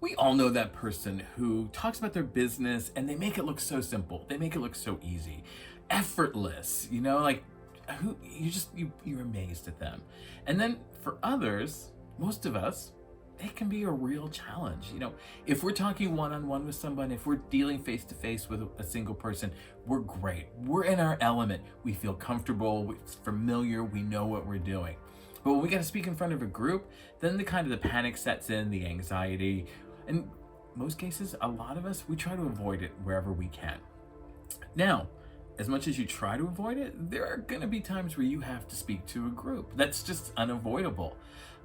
We all know that person who talks about their business and they make it look so simple. They make it look so easy. Effortless, like who you're amazed at them. And then for others, most of us, it can be a real challenge. If we're talking one-on-one with someone, if we're dealing face-to-face with a single person, we're great. We're in our element. We feel comfortable, it's familiar, we know what we're doing. But when we got to speak in front of a group, then the panic sets in, the anxiety, and most cases, a lot of us, we try to avoid it wherever we can. Now, as much as you try to avoid it, there are going to be times where you have to speak to a group. That's just unavoidable.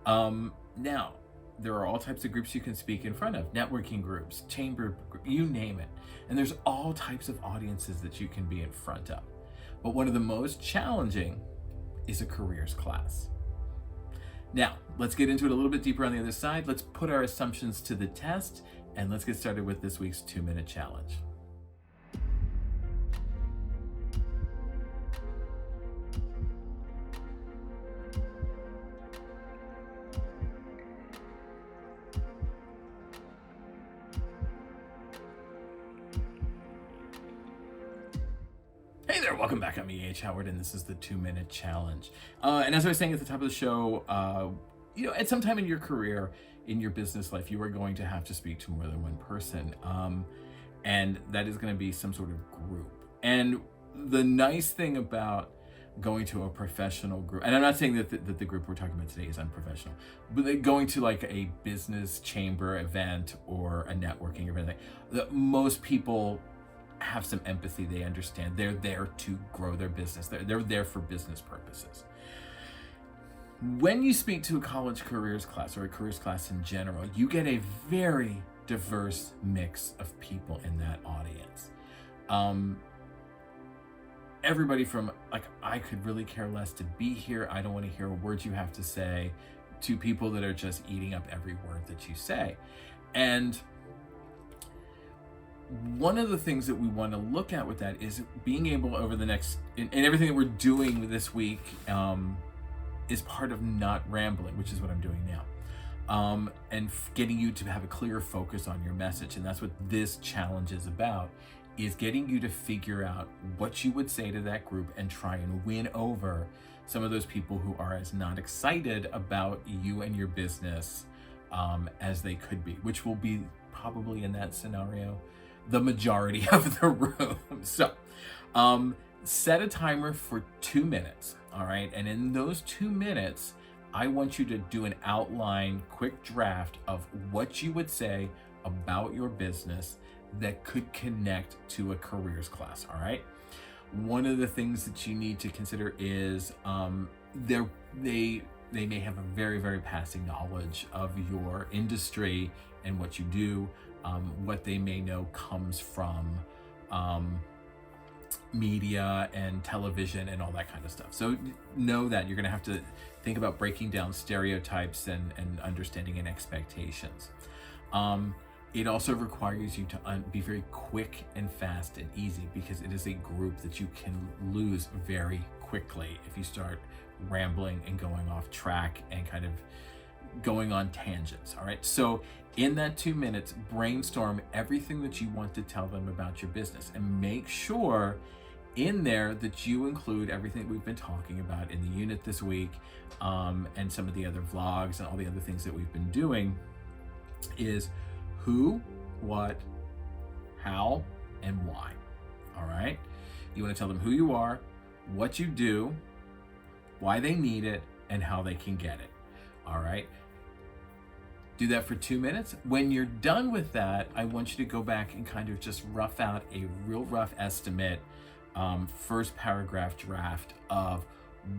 Now, there are all types of groups you can speak in front of, networking groups, chamber, you name it. And there's all types of audiences that you can be in front of. But one of the most challenging is a careers class. Now, let's get into it a little bit deeper on the other side. Let's put our assumptions to the test, and let's get started with this week's 2-minute challenge. Hey there, welcome back. I'm E.H. Howard, and this is the 2-minute challenge. And as I was saying at the top of the show, at some time in your career, in your business life, you are going to have to speak to more than one person. And that is going to be some sort of group. And the nice thing about going to a professional group, and I'm not saying that the group we're talking about today is unprofessional, but going to like a business chamber event or a networking event, that most people have some empathy. They understand they're there to grow their business. They're there for business purposes. When you speak to a college careers class or a careers class in general, you get a very diverse mix of people in that audience. Everybody from I could really care less to be here, I don't want to hear a word you have to say, to people that are just eating up every word that you say. And one of the things that we want to look at with that is being able over the next, and everything that we're doing this week is part of not rambling, which is what I'm doing now, and getting you to have a clear focus on your message. And that's what this challenge is about, is getting you to figure out what you would say to that group and try and win over some of those people who are as not excited about you and your business as they could be, which will be probably in that scenario the majority of the room. So set a timer for 2 minutes, all right? And in those 2 minutes, I want you to do an outline, quick draft of what you would say about your business that could connect to a careers class, all right? One of the things that you need to consider is they may have a very, very passing knowledge of your industry and what you do. What they may know comes from media and television and all that kind of stuff. So know that you're going to have to think about breaking down stereotypes and understanding and expectations. It also requires you to be very quick and fast and easy, because it is a group that you can lose very quickly if you start rambling and going off track and kind of going on tangents. All right. So in that 2 minutes, brainstorm everything that you want to tell them about your business, and make sure in there that you include everything that we've been talking about in the unit this week, and some of the other vlogs and all the other things that we've been doing, is who, what, how, and why. All right. You want to tell them who you are, what you do, why they need it, and how they can get it. All right. Do that for 2 minutes. When you're done with that, I want you to go back and kind of just rough out a real rough estimate, first paragraph draft of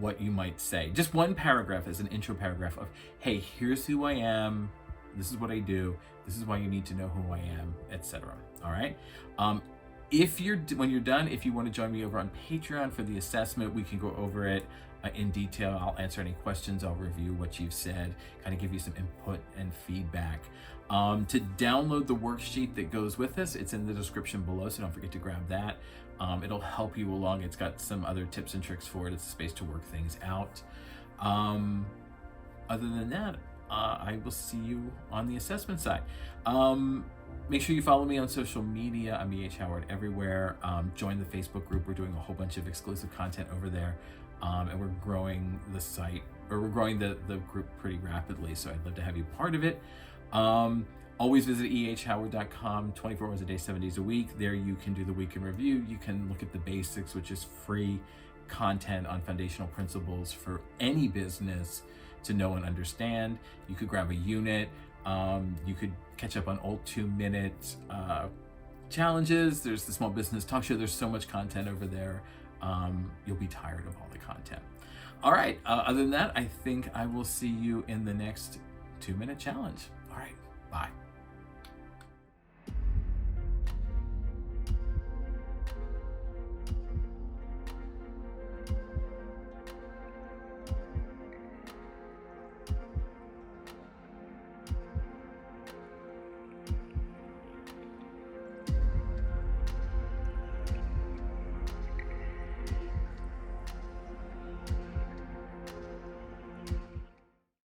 what you might say. Just one paragraph as an intro paragraph of, hey, here's who I am, this is what I do, this is why you need to know who I am, etc. All right. When you're done, if you want to join me over on Patreon for the assessment, we can go over it in detail. I'll answer any questions. I'll review what you've said, kind of give you some input and feedback. To download the worksheet that goes with this, it's in the description below, so don't forget to grab that. It'll help you along. It's got some other tips and tricks for it. It's a space to work things out. Other than that, I will see you on the assessment side. Make sure you follow me on social media. I'm EH Howard everywhere. Join the Facebook group. We're doing a whole bunch of exclusive content over there. And we're growing the site, or we're growing the group pretty rapidly. So I'd love to have you part of it. Always visit ehhoward.com 24 hours a day, 7 days a week. There you can do the week in review. You can look at the basics, which is free content on foundational principles for any business to know and understand. You could grab a unit. You could catch up on old 2-minute challenges. There's the small business talk show. There's so much content over there. You'll be tired of all the content. All right. Other than that, I think I will see you in the next 2-minute challenge.